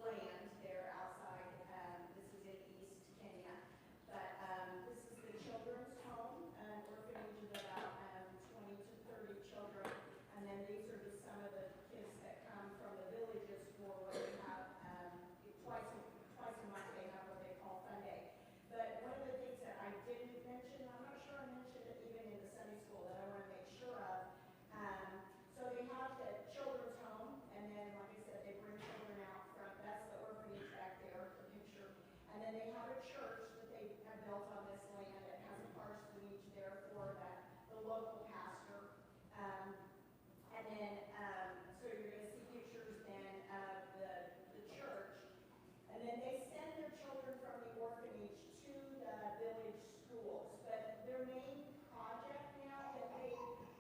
land there outside. This is in East Kenya. But this is the children's home, an orphanage of about 20 to 30 children. And then these are just some of the kids that come from the villages for what they have twice a month they have what they call Fun Day. But one of the things that I didn't mention, I'm not sure I mentioned it even in the Sunday school that I want to make sure of. So they have the children's home, and then, like I said, they bring children out from, that's the orphanage back there, the picture. And then they have a church that they have built on this land that has a parsonage there for the local pastor. And then, so you're going to see pictures then of the church. And then they send their children from the orphanage to the village schools. But their main project now that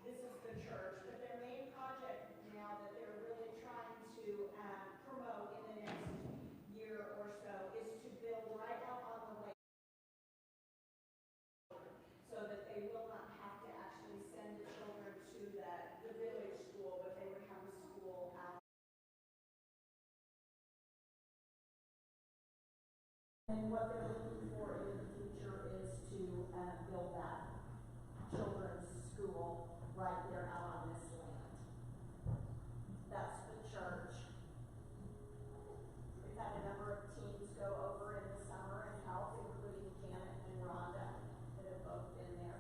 this is the church, but their main project now that they're really trying to promote in the next year or so is to build right out on the lake so that they will not have to actually send the children to the village school, but they would have a school out. And what they're looking for in the future is to build that children's school right there out on this land. That's the church. We've had a number of teams go over in the summer and help, including Janet and Rhonda, that have both been there.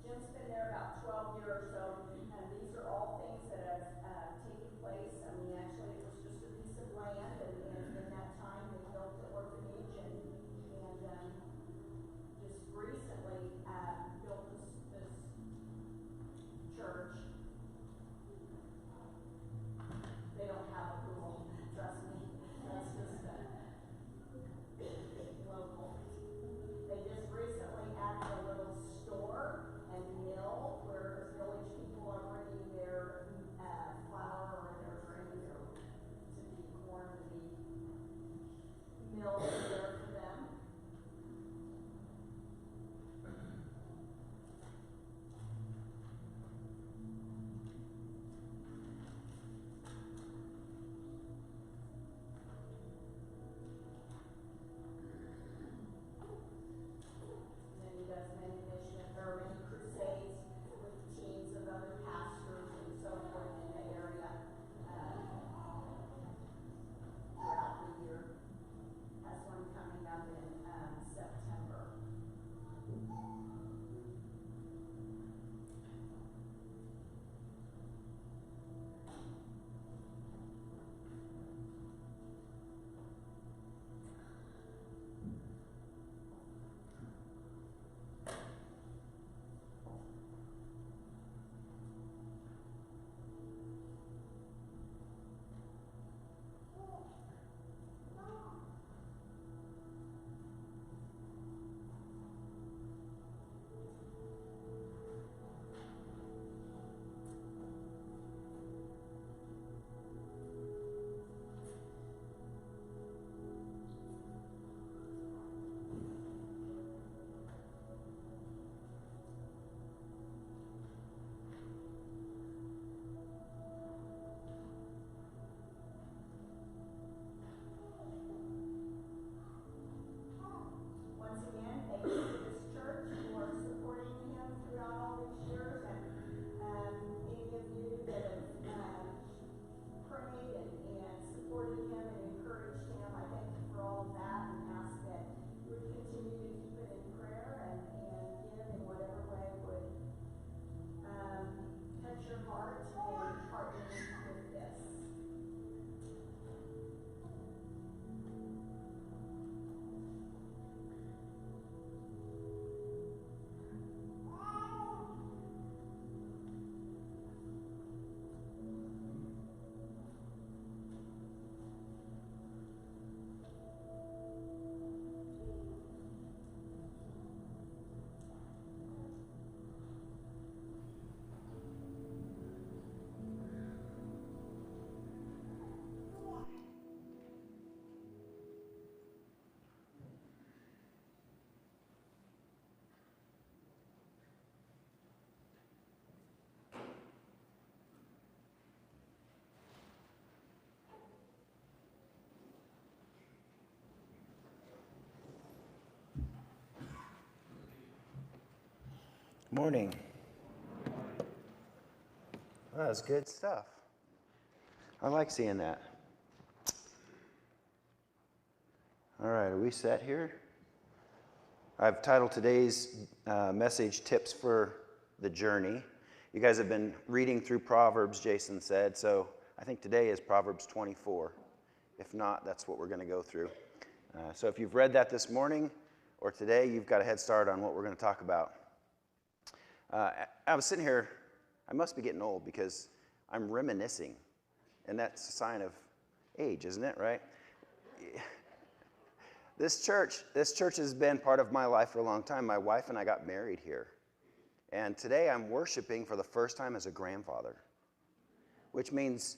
Jim's been there about 12 years or so, and these are all things that have taken place. I mean, actually, it was just a piece of land, and in that time, they built the orphanage, and just recently built this church. They don't have a pool, trust me. That's just local. They just recently added a little store and mill where village people are bringing their flour or their grain or to be corn to be milled there for them. Morning. Well, that's good stuff. I like seeing that. All right, are we set here? I've titled today's message, Tips for the Journey. You guys have been reading through Proverbs, Jason said, so I think today is Proverbs 24. If not, that's what we're going to go through. So if you've read that this morning or today, you've got a head start on what we're going to talk about. I was sitting here, I must be getting old because I'm reminiscing, and that's a sign of age, isn't it, right? This church has been part of my life for a long time. My wife and I got married here, and today I'm worshiping for the first time as a grandfather, which means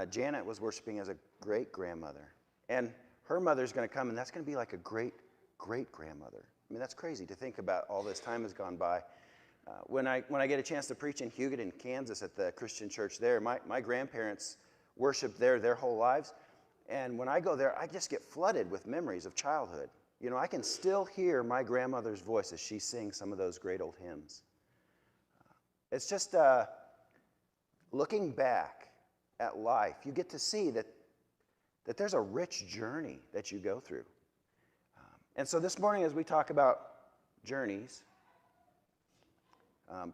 Janet was worshiping as a great-grandmother, and her mother's going to come, and that's going to be like a great-great-grandmother. I mean, that's crazy to think about. All this time has gone by. When I get a chance to preach in Hugoton, Kansas at the Christian church there, my grandparents worshiped there their whole lives. And when I go there, I just get flooded with memories of childhood. You know, I can still hear my grandmother's voice as she sings some of those great old hymns. It's just looking back at life, you get to see that there's a rich journey that you go through. And so this morning as we talk about journeys,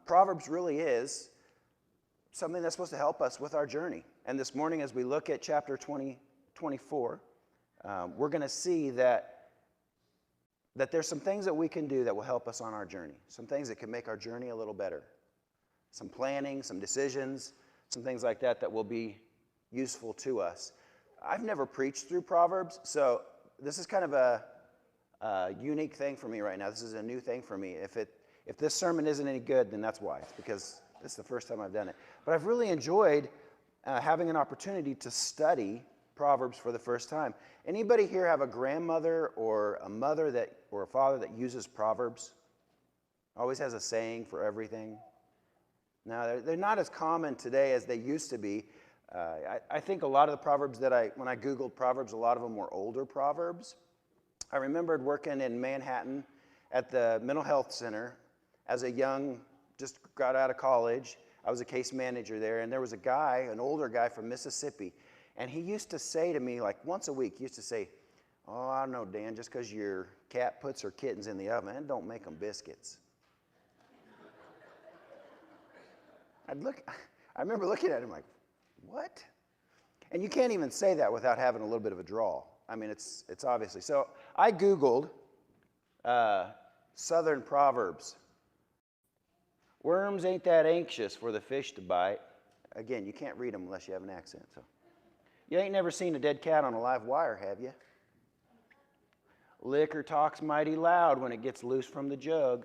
Proverbs really is something that's supposed to help us with our journey. And this morning as we look at chapter 24, we're going to see that there's some things that we can do that will help us on our journey. Some things that can make our journey a little better. Some planning, some decisions, some things like that will be useful to us. I've never preached through Proverbs, so this is kind of a unique thing for me right now. This is a new thing for me. If this sermon isn't any good, then that's why. It's because this is the first time I've done it. But I've really enjoyed having an opportunity to study Proverbs for the first time. Anybody here have a grandmother or a mother or a father that uses Proverbs? Always has a saying for everything? Now, they're not as common today as they used to be. I think a lot of the Proverbs when I Googled Proverbs, a lot of them were older Proverbs. I remembered working in Manhattan at the mental health center as a young, just got out of college. I was a case manager there, and there was a guy, an older guy from Mississippi, and he used to say to me, like once a week, he used to say, "Oh, I don't know, Dan, just because your cat puts her kittens in the oven, it don't make them biscuits." I remember looking at him like, what? And you can't even say that without having a little bit of a drawl. I mean, it's obviously. So I Googled Southern Proverbs. Worms ain't that anxious for the fish to bite. Again, you can't read them unless you have an accent. So, you ain't never seen a dead cat on a live wire, have you? Liquor talks mighty loud when it gets loose from the jug.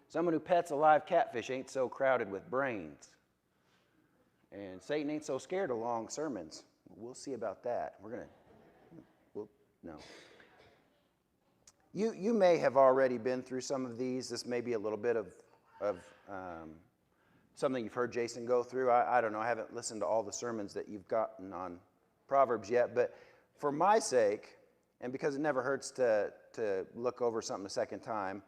Someone who pets a live catfish ain't so crowded with brains. And Satan ain't so scared of long sermons. We'll see about that. No. You may have already been through some of these. This may be a little bit of something you've heard Jason go through. I don't know. I haven't listened to all the sermons that you've gotten on Proverbs yet. But for my sake, and because it never hurts to look over something a second time,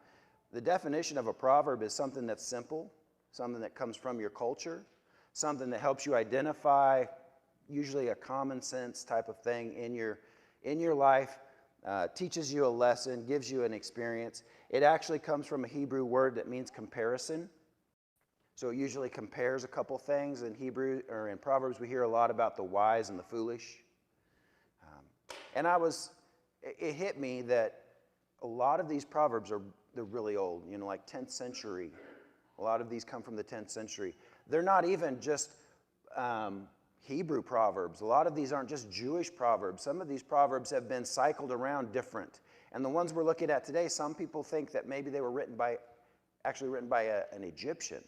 the definition of a proverb is something that's simple, something that comes from your culture, something that helps you identify usually a common sense type of thing in your life. Teaches you a lesson, gives you an experience. It actually comes from a Hebrew word that means comparison. So it usually compares a couple things. In Hebrew or in Proverbs, we hear a lot about the wise and the foolish. And it hit me that a lot of these Proverbs they're really old, like 10th century. A lot of these come from the 10th century. They're not even just Hebrew proverbs. A lot of these aren't just Jewish proverbs. Some of these proverbs have been cycled around different. And the ones we're looking at today, some people think that maybe they were written by an Egyptian.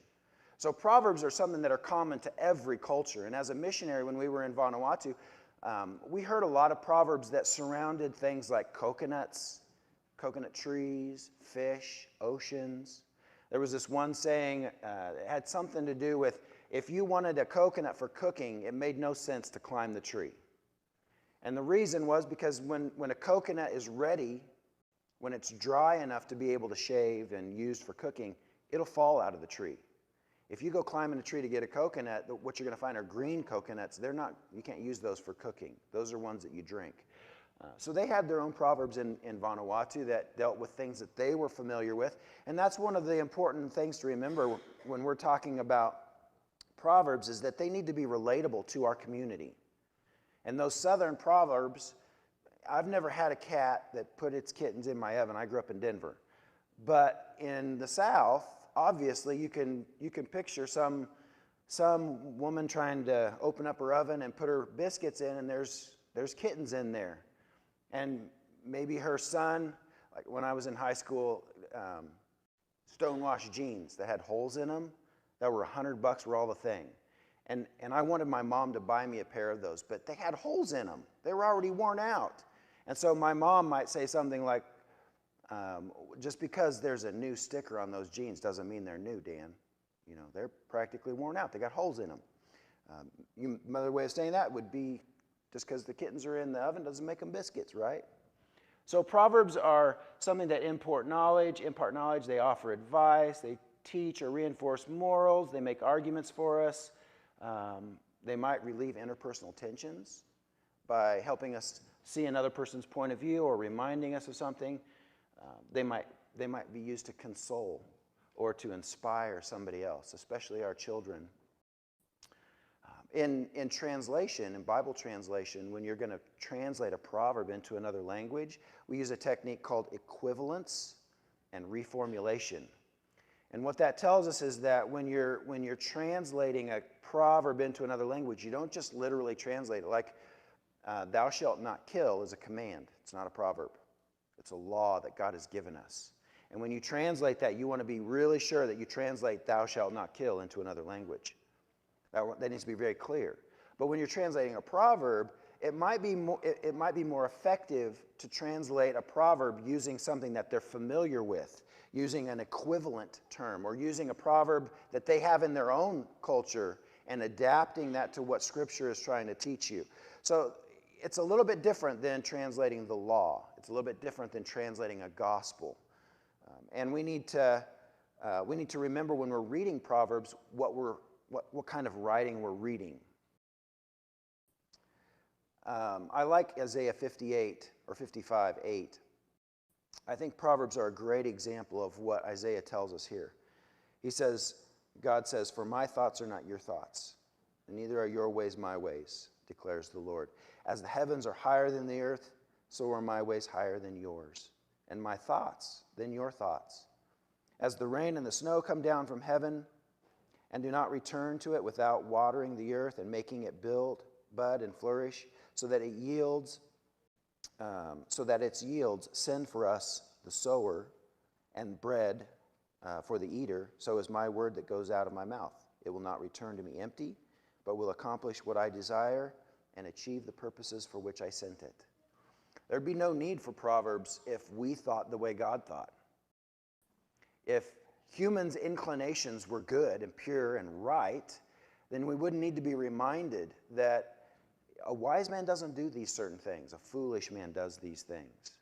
So proverbs are something that are common to every culture. And as a missionary, when we were in Vanuatu, we heard a lot of proverbs that surrounded things like coconuts, coconut trees, fish, oceans. There was this one saying, it had something to do with, if you wanted a coconut for cooking, it made no sense to climb the tree. And the reason was because when a coconut is ready when it's dry enough to be able to shave and used for cooking, it'll fall out of the tree. If you go climbing a tree to get a coconut, what you're going to find are green coconuts. You can't use those for cooking. Those are ones that you drink. So they had their own proverbs in Vanuatu that dealt with things that they were familiar with. And that's one of the important things to remember when we're talking about proverbs, is that they need to be relatable to our community. And those southern proverbs, I've never had a cat that put its kittens in my oven. I grew up in Denver. But in the South, obviously, you can picture some woman trying to open up her oven and put her biscuits in, and there's kittens in there. And maybe her son, like when I was in high school, stonewashed jeans that had holes in them that were $100 were all the thing. And I wanted my mom to buy me a pair of those, but they had holes in them. They were already worn out. And so my mom might say something like, just because there's a new sticker on those jeans doesn't mean they're new, Dan. You know, they're practically worn out. They got holes in them. Another way of saying that would be, just because the kittens are in the oven doesn't make them biscuits, right? So Proverbs are something that impart knowledge. They offer advice. They teach or reinforce morals. They make arguments for us. They might relieve interpersonal tensions by helping us see another person's point of view or reminding us of something. They might be used to console or to inspire somebody else, especially our children. In translation, in Bible translation, when you're going to translate a proverb into another language, we use a technique called equivalence and reformulation. And what that tells us is that when you're translating a proverb into another language, you don't just literally translate it. Like, thou shalt not kill is a command. It's not a proverb. It's a law that God has given us. And when you translate that, you want to be really sure that you translate thou shalt not kill into another language. That needs to be very clear. But when you're translating a proverb, it might be more effective to translate a proverb using something that they're familiar with, using an equivalent term, or using a proverb that they have in their own culture and adapting that to what Scripture is trying to teach you. So it's a little bit different than translating the law. It's a little bit different than translating a gospel. And we need to remember when we're reading Proverbs what kind of writing we're reading. I like Isaiah 58 or 55:8. I think Proverbs are a great example of what Isaiah tells us here. God says, "For my thoughts are not your thoughts, and neither are your ways my ways, declares the Lord. As the heavens are higher than the earth, so are my ways higher than yours, and my thoughts than your thoughts. As the rain and the snow come down from heaven, and do not return to it without watering the earth and making it build, bud, and flourish, so that its yields send for us the sower and bread for the eater, so is my word that goes out of my mouth. It will not return to me empty, but will accomplish what I desire and achieve the purposes for which I sent it." There'd be no need for Proverbs if we thought the way God thought. If humans' inclinations were good and pure and right, then we wouldn't need to be reminded that a wise man doesn't do these certain things. A foolish man does these things.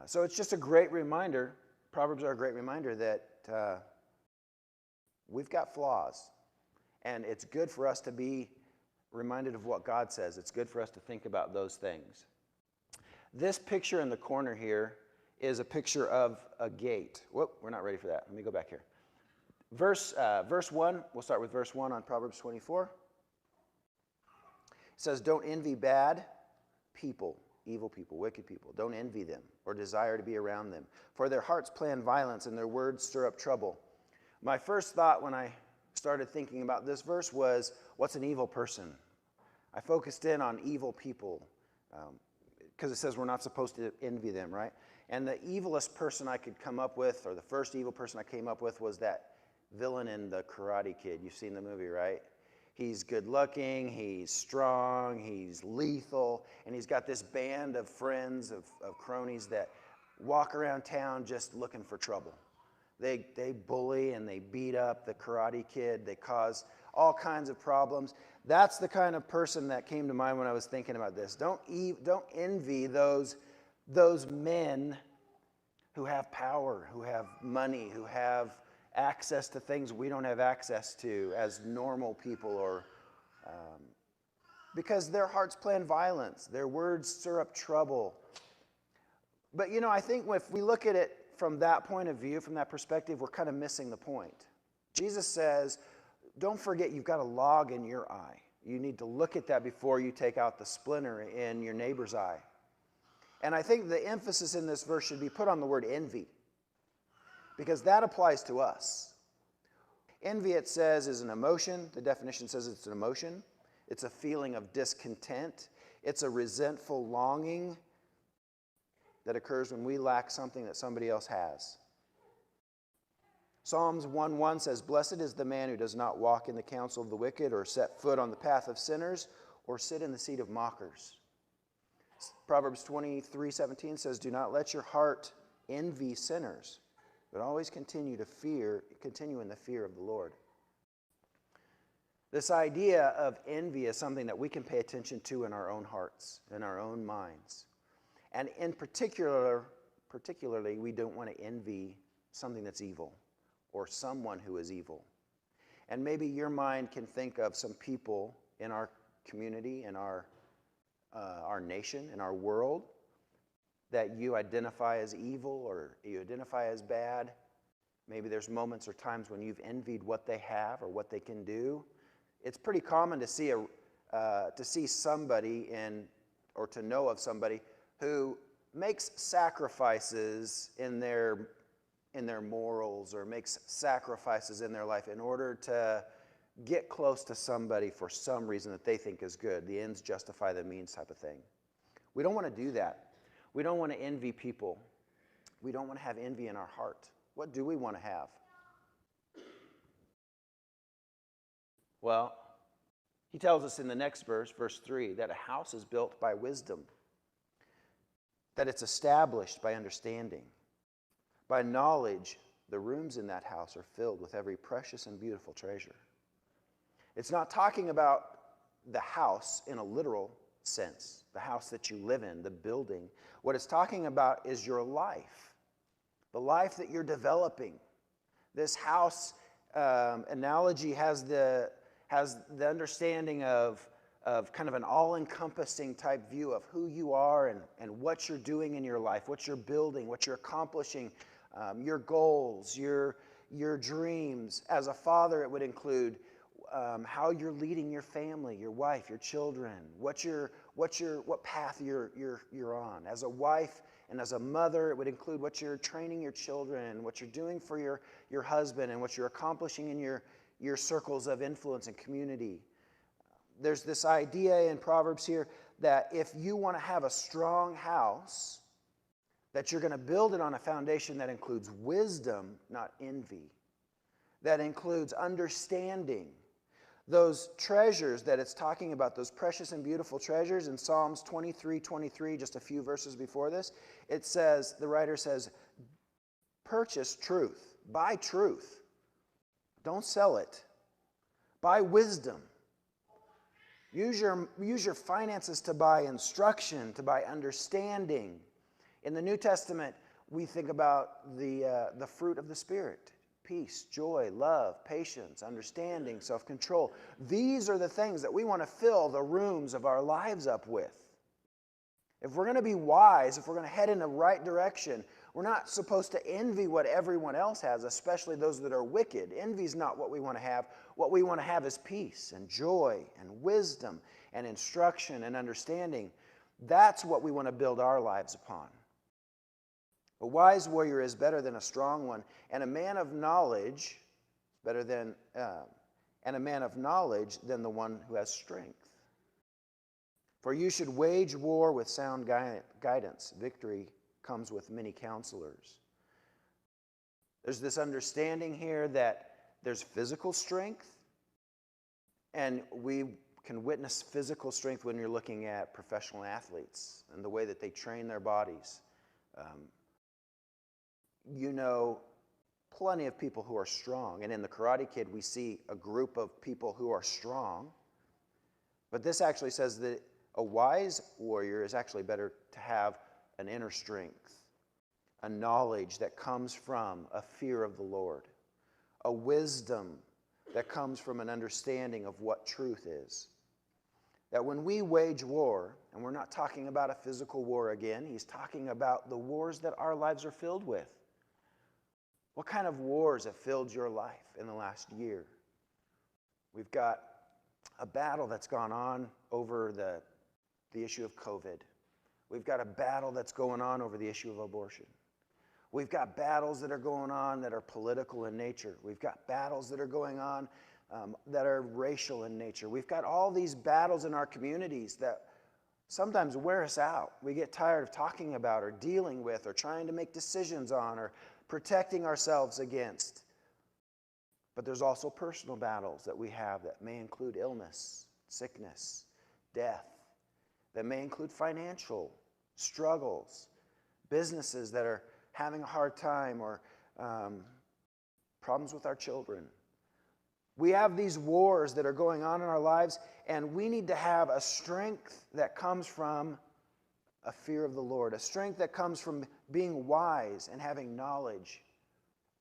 So it's just a great reminder. Proverbs are a great reminder that we've got flaws. And it's good for us to be reminded of what God says. It's good for us to think about those things. This picture in the corner here is a picture of a gate. Whoop, we're not ready for that. Let me go back here. Verse 1, we'll start with verse 1 on Proverbs 24. It says, "Don't envy bad people, evil people, wicked people. Don't envy them or desire to be around them. For their hearts plan violence and their words stir up trouble." My first thought when I started thinking about this verse was, what's an evil person? I focused in on evil people because it says we're not supposed to envy them, right? And the evilest person I could come up with, or the first evil person I came up with, was that villain in The Karate Kid. You've seen the movie, right? He's good looking, he's strong, he's lethal, and he's got this band of friends, of cronies that walk around town just looking for trouble. They bully and they beat up the Karate Kid. They cause all kinds of problems. That's the kind of person that came to mind when I was thinking about this. Don't envy those men who have power, who have money, who have access to things we don't have access to as normal people, or because their hearts plan violence, their words stir up trouble. But I think if we look at it from that point of view, from that perspective, we're kind of missing the point. Jesus says, don't forget you've got a log in your eye. You need to look at that before you take out the splinter in your neighbor's eye. And I think the emphasis in this verse should be put on the word envy, because that applies to us. Envy, it says, is an emotion. The definition says it's an emotion. It's a feeling of discontent. It's a resentful longing that occurs when we lack something that somebody else has. Psalms 1:1 says, "Blessed is the man who does not walk in the counsel of the wicked, or set foot on the path of sinners, or sit in the seat of mockers." Proverbs 23:17 says, "Do not let your heart envy sinners, but always continue in the fear of the Lord." This idea of envy is something that we can pay attention to in our own hearts, in our own minds. And in particularly, we don't want to envy something that's evil or someone who is evil. And maybe your mind can think of some people in our community, in our nation, in our world, that you identify as evil or you identify as bad. Maybe there's moments or times when you've envied what they have or what they can do. It's pretty common to see somebody or to know of somebody who makes sacrifices in their morals, or makes sacrifices in their life in order to get close to somebody for some reason that they think is good. The ends justify the means type of thing. We don't want to do that. We don't want to envy people. We don't want to have envy in our heart. What do we want to have? Well, he tells us in the next verse, verse 3, that a house is built by wisdom, that it's established by understanding. By knowledge, the rooms in that house are filled with every precious and beautiful treasure. It's not talking about the house in a literal sense, the house that you live in, the building. What it's talking about is your life, the life that you're developing. This house analogy has the understanding of kind of an all-encompassing type view of who you are and what you're doing in your life, what you're building, what you're accomplishing, your goals, your dreams. As a father, it would include how you're leading your family, your wife, your children, what path you're on. As a wife and as a mother, it would include what you're training your children, what you're doing for your husband, and what you're accomplishing in your circles of influence and community. There's this idea in Proverbs here that if you want to have a strong house, that you're going to build it on a foundation that includes wisdom, not envy. That includes understanding. Those treasures that it's talking about, those precious and beautiful treasures, in Psalms 23:23, just a few verses before this, it says, the writer says, purchase truth, buy truth. Don't sell it. Buy wisdom. Use your finances to buy instruction, to buy understanding. In the New Testament, we think about the fruit of the Spirit: peace, joy, love, patience, understanding, self-control. These are the things that we want to fill the rooms of our lives up with. If we're going to be wise, if we're going to head in the right direction, we're not supposed to envy what everyone else has, especially those that are wicked. Envy is not what we want to have. What we want to have is peace and joy and wisdom and instruction and understanding. That's what we want to build our lives upon. A wise warrior is better than a strong one, and a man of knowledge than the one who has strength. For you should wage war with sound guidance. Victory comes with many counselors. There's this understanding here that there's physical strength, and we can witness physical strength when you're looking at professional athletes and the way that they train their bodies. You know plenty of people who are strong, and in the Karate Kid we see a group of people who are strong, but this actually says that a wise warrior is actually better to have an inner strength. a knowledge that comes from a fear of the Lord, a wisdom that comes from an understanding of what truth is. That when we wage war, and we're not talking about a physical war again, he's talking about the wars that our lives are filled with. What kind of wars have filled your life in the last year? We've got a battle that's gone on over the issue of COVID. We've got a battle that's going on over the issue of abortion. We've got battles that are going on that are political in nature. We've got battles that are going on that are racial in nature. We've got all these battles in our communities that sometimes wear us out. We get tired of talking about or dealing with or trying to make decisions on or protecting ourselves against. But there's also personal battles that we have that may include illness, sickness, death, that may include financial struggles, businesses that are having a hard time, or problems with our children. We have these wars that are going on in our lives, and we need to have a strength that comes from a fear of the Lord, a strength that comes from being wise and having knowledge.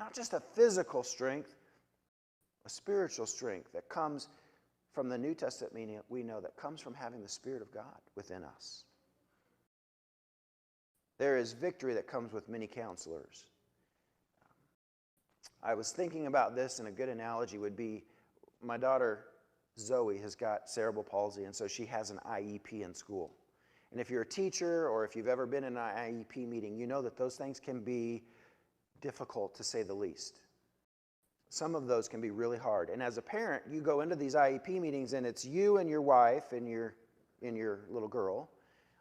Not just a physical strength, a spiritual strength that comes from the New Testament meaning we know that comes from having the Spirit of God within us. There is victory that comes with many counselors. I was thinking about this, and a good analogy would be my daughter Zoe has got cerebral palsy, and so she has an IEP in school. And if you're a teacher or if you've ever been in an IEP meeting, you know that those things can be difficult, to say the least. Some of those can be really hard. And as a parent, you go into these IEP meetings, and it's you and your wife and your little girl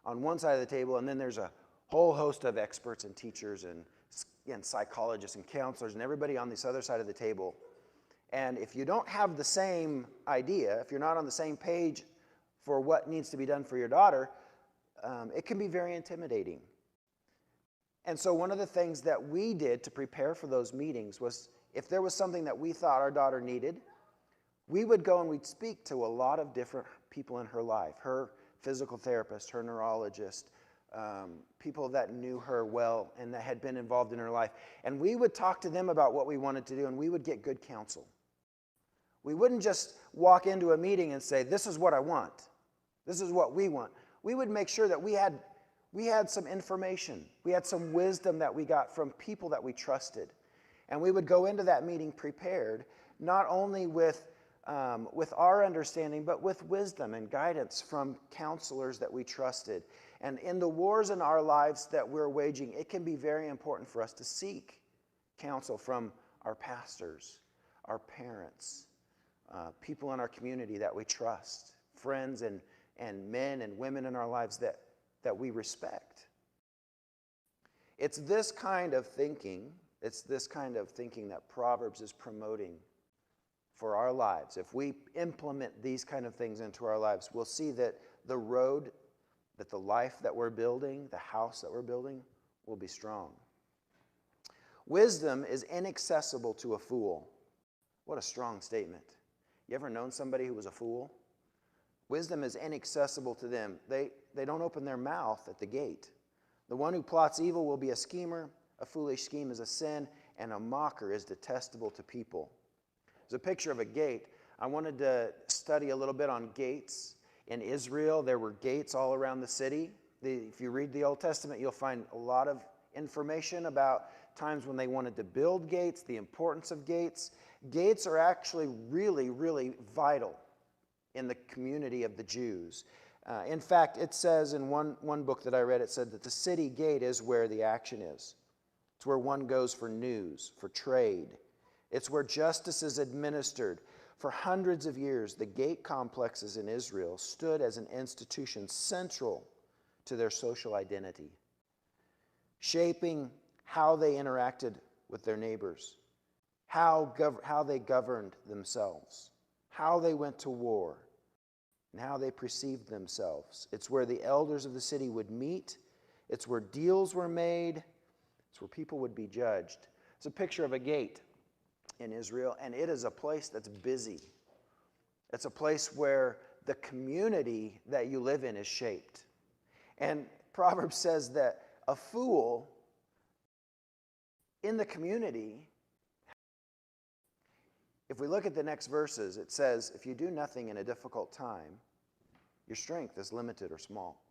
on one side of the table, and then there's a whole host of experts and teachers and psychologists and counselors and everybody on this other side of the table. And if you don't have the same idea, if you're not on the same page for what needs to be done for your daughter, it can be very intimidating. And so one of the things that we did to prepare for those meetings was, if there was something that we thought our daughter needed, we would go and we'd speak to a lot of different people in her life, her physical therapist, her neurologist, people that knew her well and that had been involved in her life. And we would talk to them about what we wanted to do, and we would get good counsel. We wouldn't just walk into a meeting and say, this is what I want. This is what we want. We would make sure that we had some information. We had some wisdom that we got from people that we trusted. And we would go into that meeting prepared, not only with our understanding, but with wisdom and guidance from counselors that we trusted. And in the wars in our lives that we're waging, it can be very important for us to seek counsel from our pastors, our parents, people in our community that we trust, friends and men and women in our lives that we respect. It's this kind of thinking that Proverbs is promoting for our lives. If we implement these kind of things into our lives, we'll see that the road, that the life that we're building, the house that we're building, will be strong. Wisdom is inaccessible to a fool. What a strong statement. You ever known somebody who was a fool? Wisdom is inaccessible to them. They don't open their mouth at the gate. The one who plots evil will be a schemer. A foolish scheme is a sin, and a mocker is detestable to people. There's a picture of a gate. I wanted to study a little bit on gates. In Israel, there were gates all around the city. If you read the Old Testament, you'll find a lot of information about times when they wanted to build gates, the importance of gates. Gates are actually really, really vital in the community of the Jews. In fact, it says in one book that I read, it said that the city gate is where the action is. It's where one goes for news, for trade. It's where justice is administered. For hundreds of years, the gate complexes in Israel stood as an institution central to their social identity, shaping how they interacted with their neighbors, how they governed themselves, how they went to war, and how they perceived themselves. It's where the elders of the city would meet. It's where deals were made. It's where people would be judged. It's a picture of a gate in Israel, and it is a place that's busy. It's a place where the community that you live in is shaped. And Proverbs says that a fool in the community, if we look at the next verses, it says, if you do nothing in a difficult time, your strength is limited or small.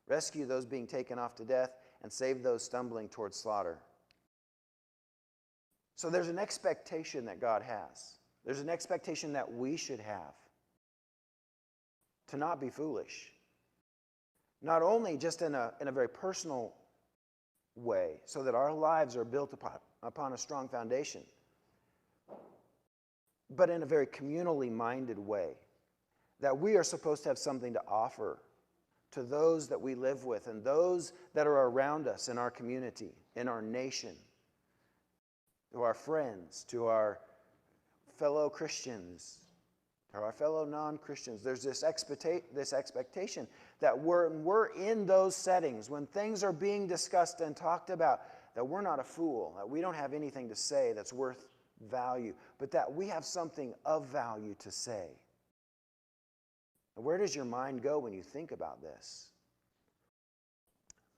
Rescue those being taken off to death and save those stumbling towards slaughter. So there's an expectation that God has. There's an expectation that we should have to not be foolish. Not only just in a very personal way, so that our lives are built upon a strong foundation, but in a very communally minded way, that we are supposed to have something to offer to those that we live with and those that are around us in our community, in our nation, to our friends, to our fellow Christians, to our fellow non-Christians. There's this expectation that we're in those settings, when things are being discussed and talked about, that we're not a fool, that we don't have anything to say that's worth value, but that we have something of value to say. Where does your mind go when you think about this?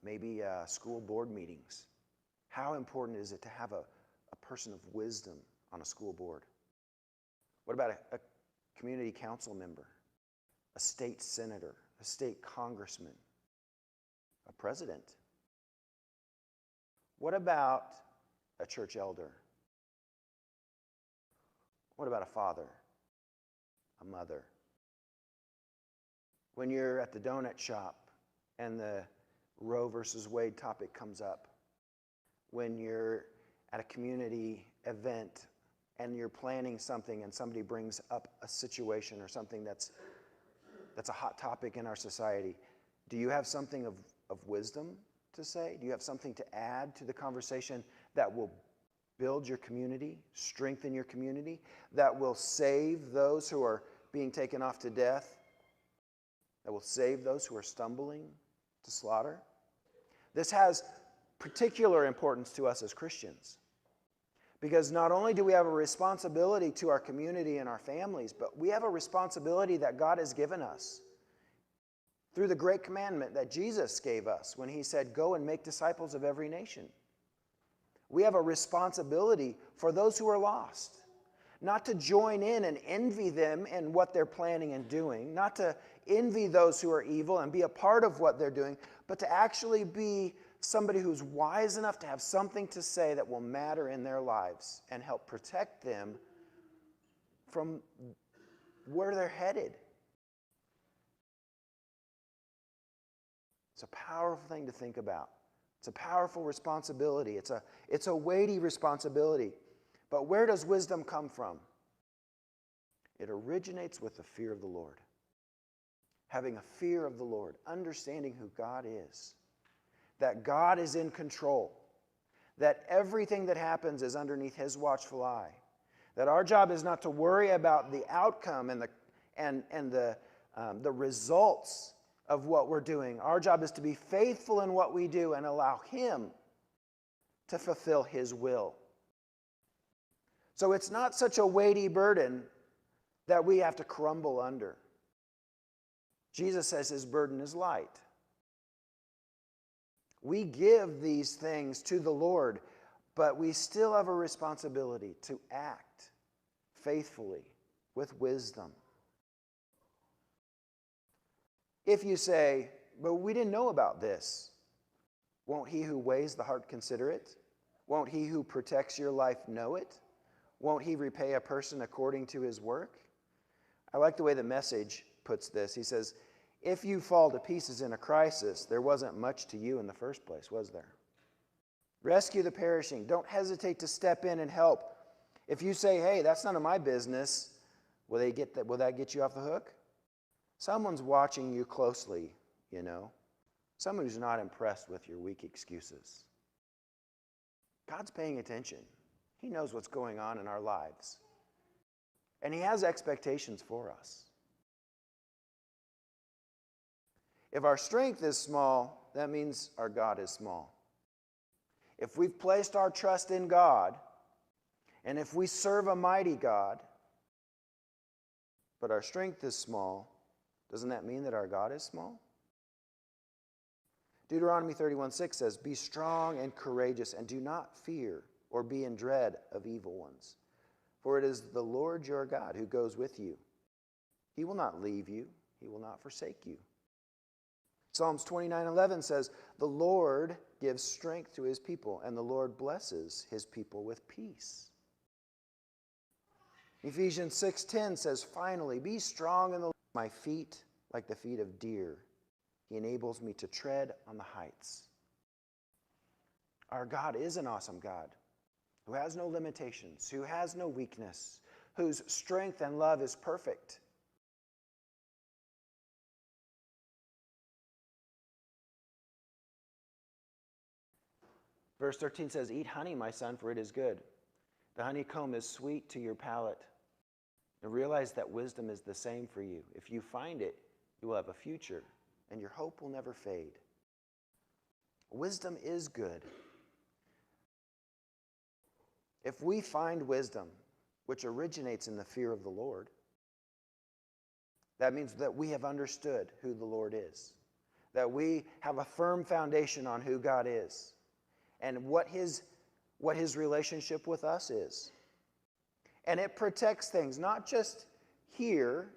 Maybe school board meetings. How important is it to have a person of wisdom on a school board? What about a community council member, a state senator, a state congressman, a president? What about a church elder? What about a father, a mother? When you're at the donut shop and the Roe versus Wade topic comes up, when you're at a community event and you're planning something and somebody brings up a situation or something that's a hot topic in our society, do you have something of wisdom to say? Do you have something to add to the conversation that will build your community, strengthen your community, that will save those who are being taken off to death, that will save those who are stumbling to slaughter? This has particular importance to us as Christians, because not only do we have a responsibility to our community and our families, but we have a responsibility that God has given us through the great commandment that Jesus gave us when he said, "Go and make disciples of every nation." We have a responsibility for those who are lost, not to join in and envy them in what they're planning and doing, not to envy those who are evil and be a part of what they're doing, but to actually be somebody who's wise enough to have something to say that will matter in their lives and help protect them from where they're headed. It's a powerful thing to think about. It's a powerful responsibility. It's a weighty responsibility. But where does wisdom come from? It originates with the fear of the Lord. Having a fear of the Lord, understanding who God is, that God is in control, that everything that happens is underneath his watchful eye, that our job is not to worry about the outcome and the results of what we're doing. Our job is to be faithful in what we do and allow him to fulfill his will. So it's not such a weighty burden that we have to crumble under. Jesus says his burden is light. We give these things to the Lord, but we still have a responsibility to act faithfully with wisdom. If you say, "But we didn't know about this," won't he who weighs the heart consider it? Won't he who protects your life know it? Won't he repay a person according to his work? I like the way the Message puts this. He says, if you fall to pieces in a crisis, there wasn't much to you in the first place, was there? Rescue the perishing. Don't hesitate to step in and help. If you say, "Hey, that's none of my business," will that get you off the hook? Someone's watching you closely, you know. Someone who's not impressed with your weak excuses. God's paying attention. He knows what's going on in our lives. And he has expectations for us. If our strength is small, that means our God is small. If we've placed our trust in God, and if we serve a mighty God, but our strength is small, doesn't that mean that our God is small? Deuteronomy 31:6 says, "Be strong and courageous, and do not fear, or be in dread of evil ones. For it is the Lord your God who goes with you. He will not leave you. He will not forsake you. Psalms 29:11 says, the Lord gives strength to his people, and the Lord blesses his people with peace. Ephesians 6:10 says, finally, be strong in the Lord. My feet like the feet of deer. He enables me to tread on the heights. Our God is an awesome God who has no limitations, who has no weakness, whose strength and love is perfect. Verse 13 says, eat honey, my son, for it is good. The honeycomb is sweet to your palate. And realize that wisdom is the same for you. If you find it, you will have a future, and your hope will never fade. Wisdom is good. If we find wisdom, which originates in the fear of the Lord, that means that we have understood who the Lord is, that we have a firm foundation on who God is, and what his relationship with us is. And it protects things, not just here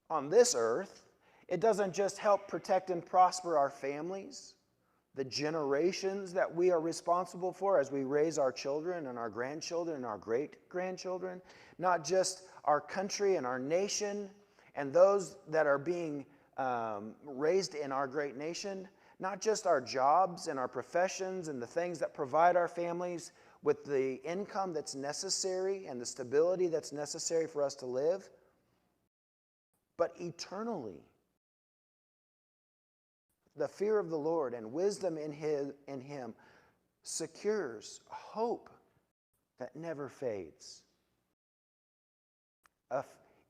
on this earth. It doesn't just help protect and prosper our families, the generations that we are responsible for as we raise our children and our grandchildren and our great-grandchildren, not just our country and our nation and those that are being raised in our great nation, not just our jobs and our professions and the things that provide our families with the income that's necessary and the stability that's necessary for us to live, but eternally. The fear of the Lord and wisdom in him secures a hope that never fades.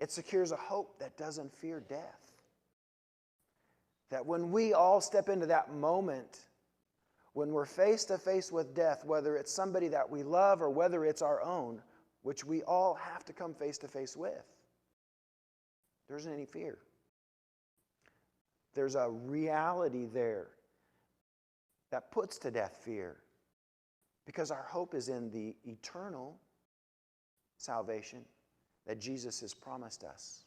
It secures a hope that doesn't fear death. That when we all step into that moment, when we're face to face with death, whether it's somebody that we love or whether it's our own, which we all have to come face to face with, there isn't any fear. There's a reality there that puts to death fear, because our hope is in the eternal salvation that Jesus has promised us.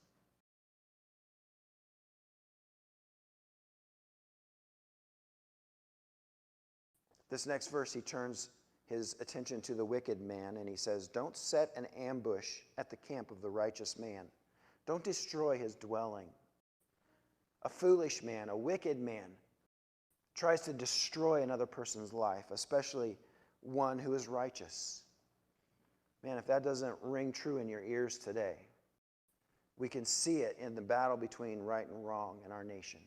This next verse, he turns his attention to the wicked man, and he says, don't set an ambush at the camp of the righteous man. Don't destroy his dwelling. A foolish man, a wicked man, tries to destroy another person's life, especially one who is righteous. Man, if that doesn't ring true in your ears today, we can see it in the battle between right and wrong in our nation.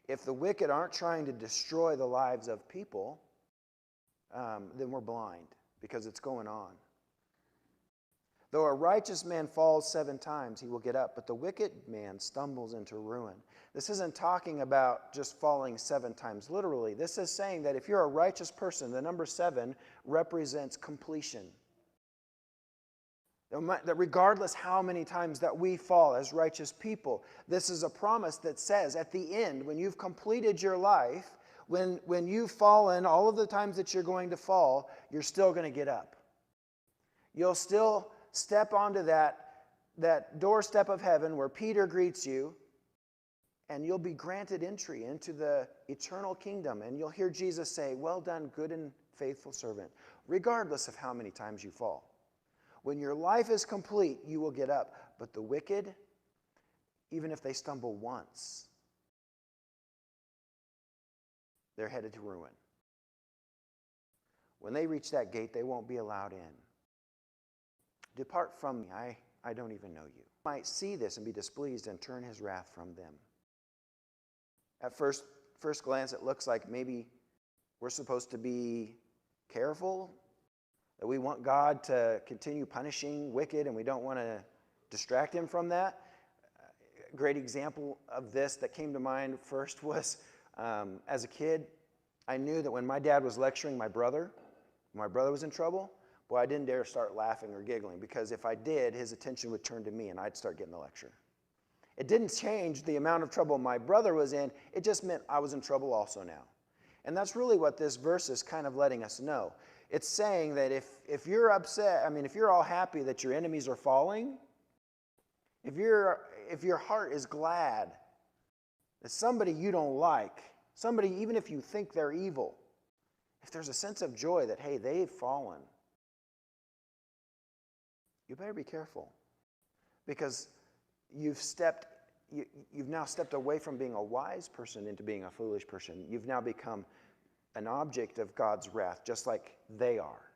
If the wicked aren't trying to destroy the lives of people, then we're blind, because it's going on. Though a righteous man falls 7 times, he will get up, but the wicked man stumbles into ruin. This isn't talking about just falling 7 times literally. This is saying that if you're a righteous person, the number 7 represents completion. That regardless how many times that we fall as righteous people, this is a promise that says at the end, when you've completed your life, when you've fallen all of the times that you're going to fall, you're still going to get up. You'll still step onto that doorstep of heaven where Peter greets you, and you'll be granted entry into the eternal kingdom. And you'll hear Jesus say, well done, good and faithful servant, regardless of how many times you fall. When your life is complete, you will get up. But the wicked, even if they stumble once, they're headed to ruin. When they reach that gate, they won't be allowed in. Depart from me, I don't even know you. You might see this and be displeased and turn his wrath from them. At first glance, it looks like maybe we're supposed to be careful, that we want God to continue punishing wicked and we don't want to distract him from that. A great example of this that came to mind first was as a kid, I knew that when my dad was lecturing my brother was in trouble, boy, I didn't dare start laughing or giggling, because if I did, his attention would turn to me and I'd start getting the lecture. It didn't change the amount of trouble my brother was in. It just meant I was in trouble also now. And that's really what this verse is kind of letting us know. It's saying that if you're upset, if you're all happy that your enemies are falling, if your heart is glad that somebody you don't like, somebody even if you think they're evil, if there's a sense of joy that, hey, they've fallen, you better be careful, because you've now stepped away from being a wise person into being a foolish person. You've now become an object of God's wrath, just like they are.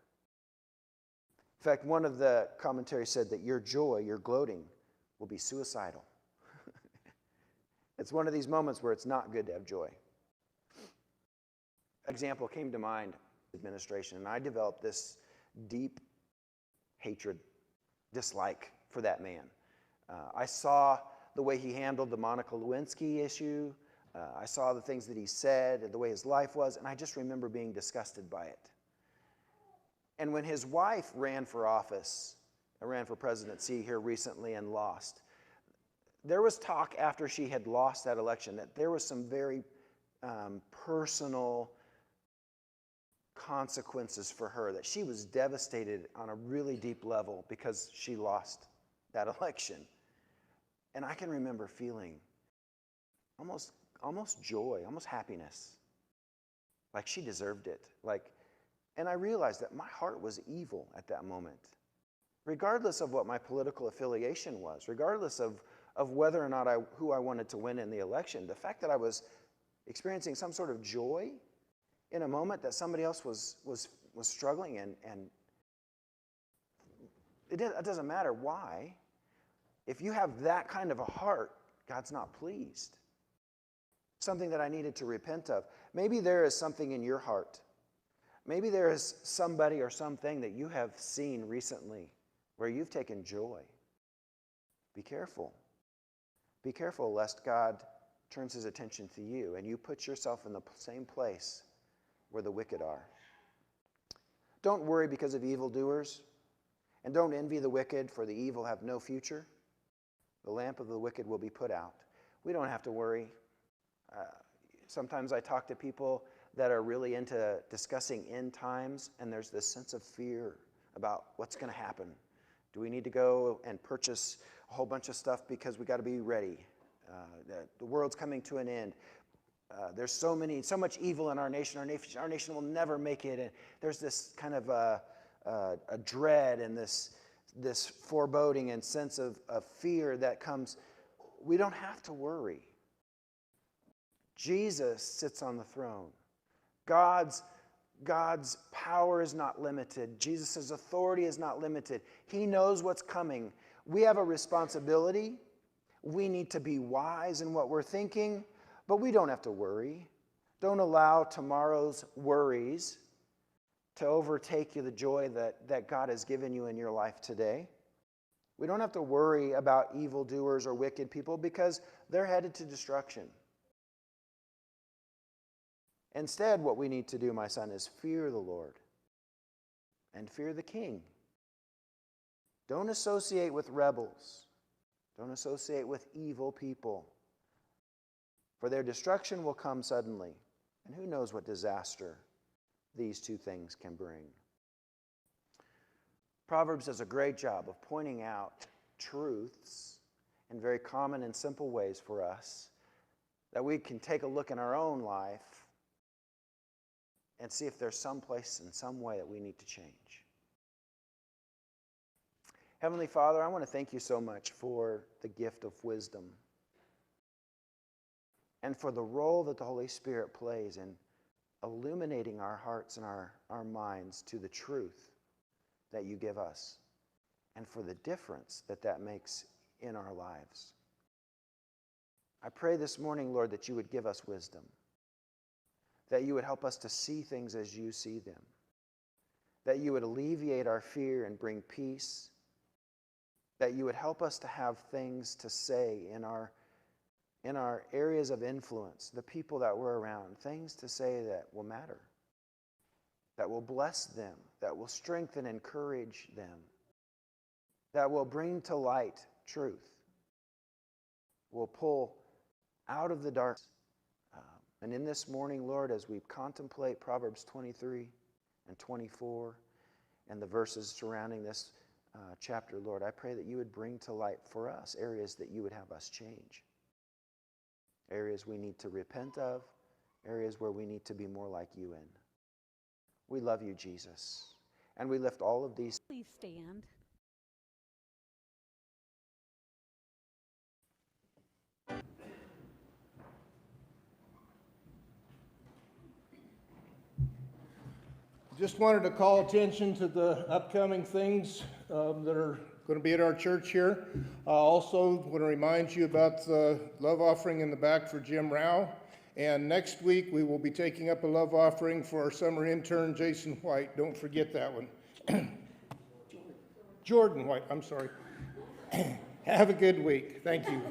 In fact, one of the commentaries said that your joy, your gloating, will be suicidal. It's one of these moments where it's not good to have joy. Example came to mind, administration, and I developed this deep hatred, dislike for that man. I saw the way he handled the Monica Lewinsky issue. I saw the things that he said, the way his life was, and I just remember being disgusted by it. And when his wife ran for office, ran for presidency here recently and lost, there was talk after she had lost that election that there was some very personal consequences for her, that she was devastated on a really deep level because she lost that election. And I can remember feeling almost joy, almost happiness, like she deserved it. And I realized that my heart was evil at that moment, regardless of what my political affiliation was, regardless of whether or not who I wanted to win in the election. The fact that I was experiencing some sort of joy in a moment that somebody else was struggling, and it doesn't matter why. If you have that kind of a heart, God's not pleased. Something that I needed to repent of. Maybe there is something in your heart. Maybe there is somebody or something that you have seen recently where you've taken joy. Be careful. Be careful lest God turns his attention to you and you put yourself in the same place where the wicked are. Don't worry because of evildoers, and don't envy the wicked, for the evil have no future. The lamp of the wicked will be put out. We don't have to worry. Sometimes I talk to people that are really into discussing end times, and there's this sense of fear about what's going to happen. Do we need to go and purchase a whole bunch of stuff because we got to be ready? The world's coming to an end. There's so much evil in our nation. Our nation will never make it. And there's this kind of a dread and this foreboding and sense of fear that comes. We don't have to worry. Jesus sits on the throne. God's power is not limited. Jesus' authority is not limited. He knows what's coming. We have a responsibility. We need to be wise in what we're thinking, but we don't have to worry. Don't allow tomorrow's worries to overtake you the joy that God has given you in your life today. We don't have to worry about evildoers or wicked people because they're headed to destruction. Instead, what we need to do, my son, is fear the Lord and fear the King. Don't associate with rebels. Don't associate with evil people. For their destruction will come suddenly, and who knows what disaster these two things can bring. Proverbs does a great job of pointing out truths in very common and simple ways for us that we can take a look in our own life and see if there's some place in some way that we need to change. Heavenly Father, I want to thank you so much for the gift of wisdom and for the role that the Holy Spirit plays in illuminating our hearts and our minds to the truth that you give us, and for the difference that makes in our lives. I pray this morning, Lord, that you would give us wisdom, that you would help us to see things as you see them, that you would alleviate our fear and bring peace, that you would help us to have things to say in our areas of influence, the people that we're around, things to say that will matter, that will bless them, that will strengthen and encourage them, that will bring to light truth, will pull out of the darkness. And in this morning, Lord, as we contemplate Proverbs 23, and 24 and the verses surrounding this chapter, Lord, I pray that you would bring to light for us areas that you would have us change, areas we need to repent of, areas where we need to be more like you in. We love you, Jesus, and we lift all of these. Please stand. Just wanted to call attention to the upcoming things that are going to be at our church here. Also want to remind you about the love offering in the back for Jim Rao. And next week we will be taking up a love offering for our summer intern, Jason White. Don't forget that one. Jordan White, I'm sorry. Have a good week. Thank you.